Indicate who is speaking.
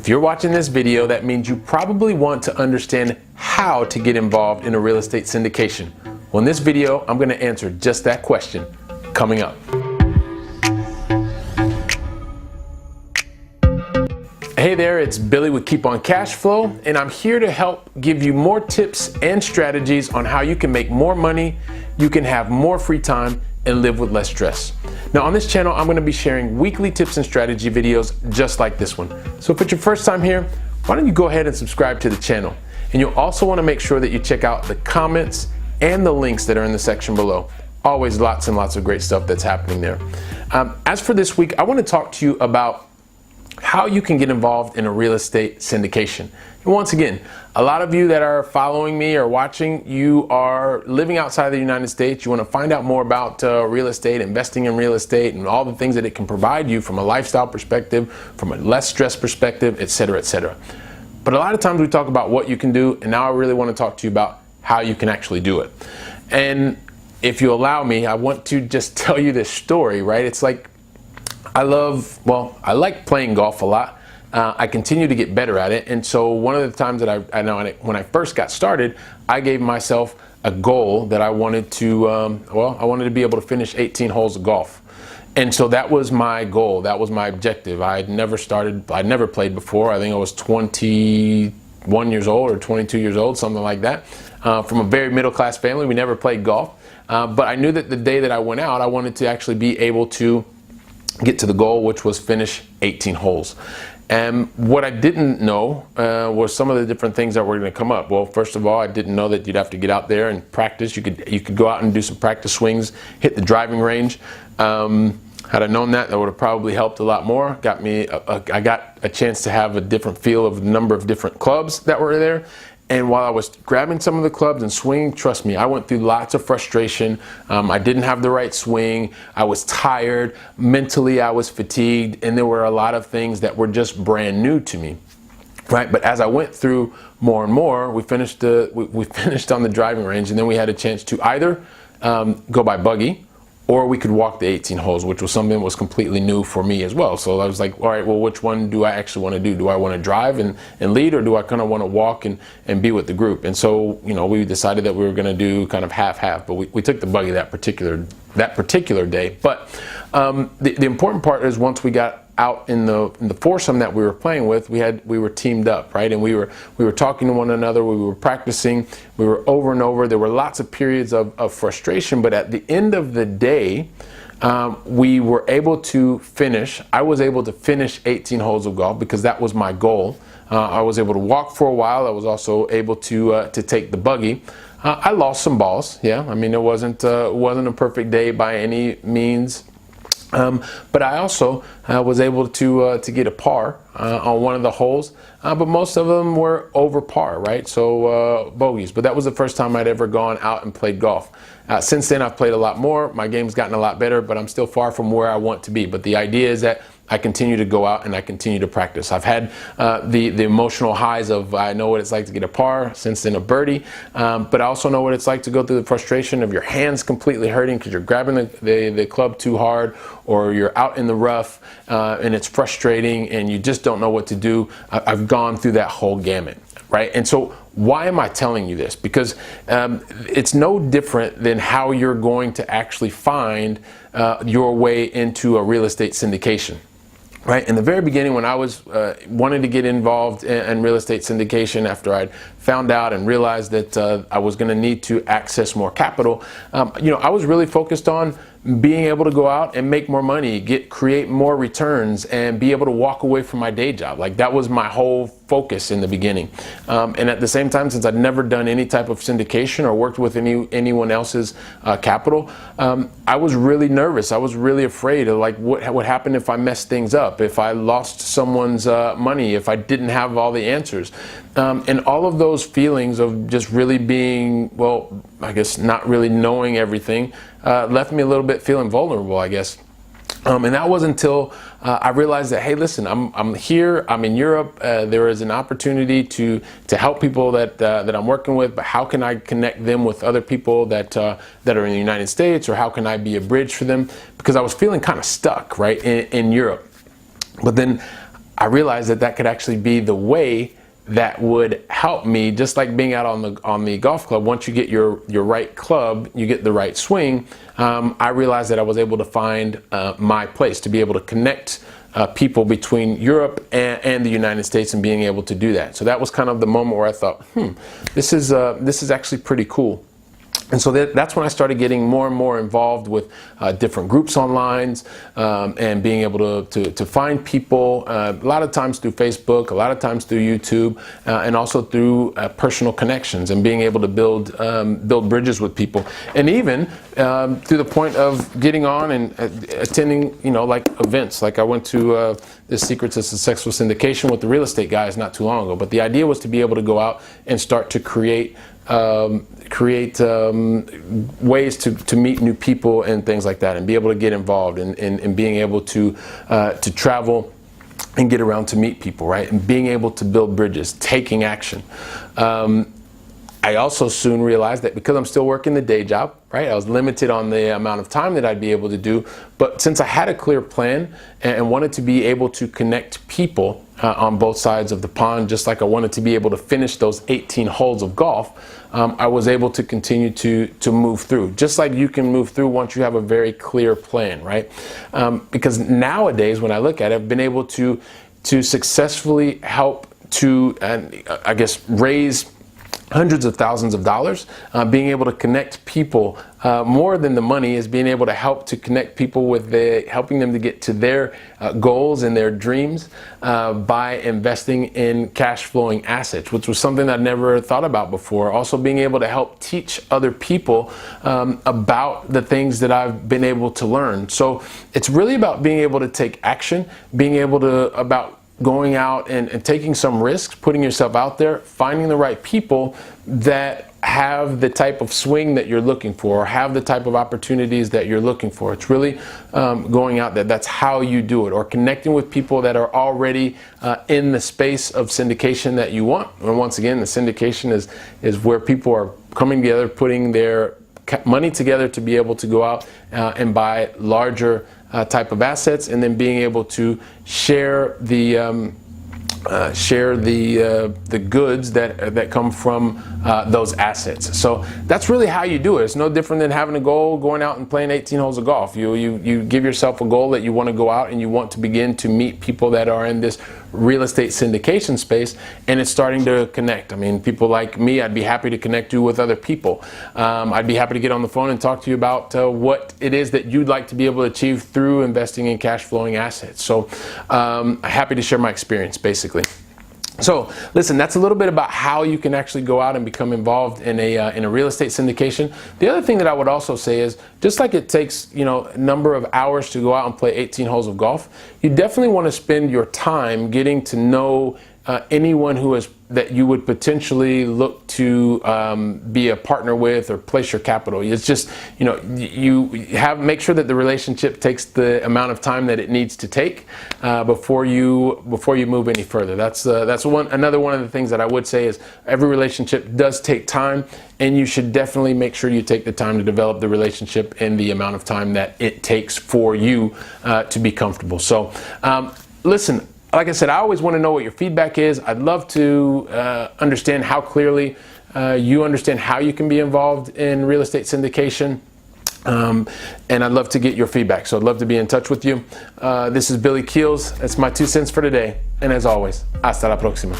Speaker 1: If you're watching this video, that means you probably want to understand how to get involved in a real estate syndication. Well, in this video, I'm going to answer just that question coming up. Hey there, it's Billy with Keep on Cash Flow, and I'm here to help give you more tips and strategies on how you can make more money, you can have more free time, and live with less stress. Now on this channel, I'm going to be sharing weekly tips and strategy videos just like this one. So if it's your first time here, why don't you go ahead and subscribe to the channel? And you'll also want to make sure that you check out the comments and the links that are in the section below. Always lots and lots of great stuff that's happening there. As for this week, I want to talk to you about how you can get involved in a real estate syndication. And once again, a lot of you that are following me or watching, you are living outside of the United States. You want to find out more about real estate, investing in real estate, and all the things that it can provide you from a lifestyle perspective, from a less stress perspective, etc., etc. But a lot of times we talk about what you can do, and now I really want to talk to you about how you can actually do it. And if you allow me, I want to just tell you this story, right? It's like, I like playing golf a lot. I continue to get better at it. And so one of the times that I know when I first got started, I gave myself a goal that I wanted to, I wanted to be able to finish 18 holes of golf. And so that was my goal. That was my objective. I'd never played before. I think I was 21 years old or 22 years old, something like that. From a very middle-class family, we never played golf. But I knew that the day that I went out, I wanted to actually be able to get to the goal, which was finish 18 holes. And what I didn't know was some of the different things that were going to come up. Well, first of all, I didn't know that you'd have to get out there and practice. You could go out and do some practice swings, hit the driving range. Had I known that, that would have probably helped a lot more. I got a chance to have a different feel of the number of different clubs that were there. And while I was grabbing some of the clubs and swinging, trust me, I went through lots of frustration. I didn't have the right swing. I was tired. Mentally, I was fatigued. And there were a lot of things that were just brand new to me, right? But as I went through more and more, we finished on the driving range. And then we had a chance to either go by buggy, or we could walk the 18 holes, which was something that was completely new for me as well. So I was like, all right, well, which one do I actually want to do? Do I want to drive and lead, or do I kind of want to walk and be with the group? And so, we decided that we were going to do kind of half-half, but we took the buggy that particular day. But the important part is once we got out in the foursome that we were playing with, we were teamed up, right? And we were talking to one another, we were practicing, we were over and over. There were lots of periods of frustration, but at the end of the day, we were able to finish. I was able to finish 18 holes of golf because that was my goal. I was able to walk for a while. I was also able to take the buggy. I lost some balls, yeah. I mean, it wasn't a perfect day by any means. But I also was able to get a par on one of the holes, but most of them were over par, right? So bogeys. But that was the first time I'd ever gone out and played golf. Since then, I've played a lot more. My game's gotten a lot better, but I'm still far from where I want to be. But the idea is that I continue to go out and I continue to practice. I've had the emotional highs of I know what it's like to get a par, since then a birdie, but I also know what it's like to go through the frustration of your hands completely hurting because you're grabbing the club too hard, or you're out in the rough and it's frustrating and you just don't know what to do. I've gone through that whole gamut, right? And so why am I telling you this? Because it's no different than how you're going to actually find your way into a real estate syndication. Right, in the very beginning, when I was wanting to get involved in real estate syndication, after I'd found out and realized that I was going to need to access more capital, I was really focused on being able to go out and make more money, create more returns, and be able to walk away from my day job. Like, that was my whole focus in the beginning. And at the same time, since I'd never done any type of syndication or worked with anyone else's capital, I was really nervous. I was really afraid of like what would happen if I messed things up, if I lost someone's money, if I didn't have all the answers. And all of those feelings of just really being, well, I guess not really knowing everything, left me a little bit feeling vulnerable, I guess. And that was until I realized that, hey, listen, I'm here, I'm in Europe, there is an opportunity to help people that I'm working with, but how can I connect them with other people that are in the United States, or how can I be a bridge for them? Because I was feeling kind of stuck, right, in Europe. But then I realized that that could actually be the way that would help me, just like being out on the golf club. Once you get your right club, you get the right swing. I realized that I was able to find my place, to be able to connect people between Europe and the United States, and being able to do that. So that was kind of the moment where I thought, this is actually pretty cool. And so that's when I started getting more and more involved with different groups online, and being able to find people, a lot of times through Facebook, a lot of times through YouTube, and also through personal connections, and being able to build bridges with people. And even to the point of getting on and attending, like events. Like I went to the Secrets of Successful Syndication with the real estate guys not too long ago. But the idea was to be able to go out and start to create ways to meet new people and things like that, and be able to get involved in being able to travel and get around to meet people, right? And being able to build bridges, taking action. I also soon realized that because I'm still working the day job, right, I was limited on the amount of time that I'd be able to do. But since I had a clear plan and wanted to be able to connect people on both sides of the pond, just like I wanted to be able to finish those 18 holes of golf, I was able to continue to move through, just like you can move through once you have a very clear plan, right? Because nowadays, when I look at it, I've been able to successfully help to, I guess, raise hundreds of thousands of dollars. Being able to connect people, more than the money, is being able to help to connect people with helping them to get to their goals and their dreams by investing in cash flowing assets, which was something I'd never thought about before. Also being able to help teach other people about the things that I've been able to learn. So it's really about being able to take action, being able to, about going out and taking some risks, putting yourself out there, finding the right people that have the type of swing that you're looking for, or have the type of opportunities that you're looking for. It's really going out there. That's how you do it. Or connecting with people that are already in the space of syndication that you want. And once again, the syndication is where people are coming together, putting their money together to be able to go out and buy larger type of assets, and then being able to share the goods that come from those assets. So that's really how you do it. It's no different than having a goal, going out and playing 18 holes of golf. You give yourself a goal that you want to go out and you want to begin to meet people that are in this real estate syndication space, and it's starting to connect. I mean, people like me, I'd be happy to connect you with other people. I'd be happy to get on the phone and talk to you about what it is that you'd like to be able to achieve through investing in cash flowing assets. So I'm happy to share my experience, basically. So listen, that's a little bit about how you can actually go out and become involved in a real estate syndication. The other thing that I would also say is, just like it takes a number of hours to go out and play 18 holes of golf, you definitely want to spend your time getting to know anyone that you would potentially look to be a partner with or place your capital. It's just, make sure that the relationship takes the amount of time that it needs to take before you move any further. That's another one of the things that I would say is, every relationship does take time, and you should definitely make sure you take the time to develop the relationship in the amount of time that it takes for you to be comfortable. So listen, like I said, I always want to know what your feedback is. I'd love to understand how clearly you understand how you can be involved in real estate syndication. And I'd love to get your feedback. So I'd love to be in touch with you. This is Billy Keels. That's my 2 cents for today. And as always, hasta la próxima.